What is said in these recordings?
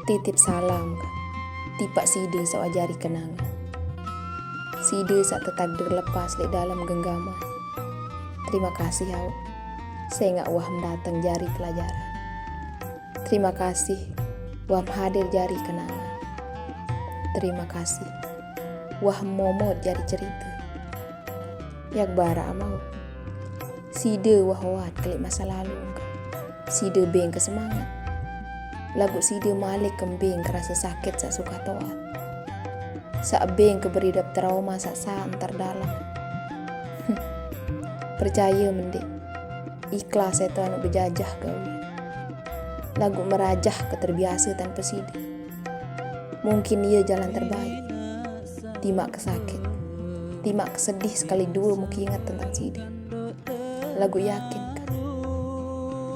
Titip salam, tipak sida sawajari kenangan. Sida sak takdir lepas lek dalam genggaman. Terima kasih au, saya ngak wah mendatang jari pelajaran. Terima kasih, wah hadir jari kenangan. Terima kasih, wah momot jari cerita. Yak bara amau, sida wah wat kelik masa lalu. Sida beng kesemangat. Lagu sida malik kembing kerasa sakit sak suka toat. Sak beng keberidap trauma sak antar dalam. Percaya mendik, ikhlas itu anu bejajah kau. Lagu merajah keterbiasa tanpa sida. Mungkin ia jalan terbaik. Timak kesakit, timak kesedih sekali dua mungkin ingat tentang sida. Lagu yakin kan,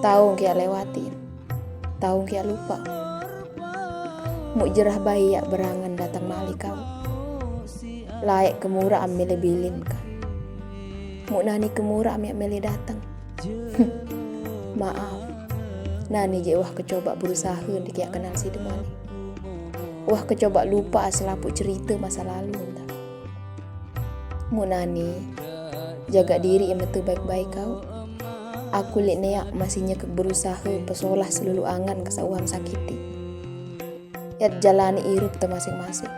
tahu kia lewatin. Tahu kia lupa. Mu jerah bayi yak berangan datang malik kau. Layak kemurah amile bilin kan. Mu nani kemurah amile datang. Maaf. Nani je wah kecoba berusaha ndik yak kenal si demali. Wah kecoba lupa selapu cerita masa lalu entah. Mu nani jaga diri yang betul baik-baik kau. Aku lek neak masihnya berusaha pesolah seluruh angan kesauan sakiti. Yat jalani irup te masing-masing.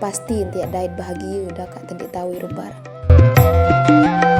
Pasti tiap dait bahagia udah kak tendik tahu irup barang.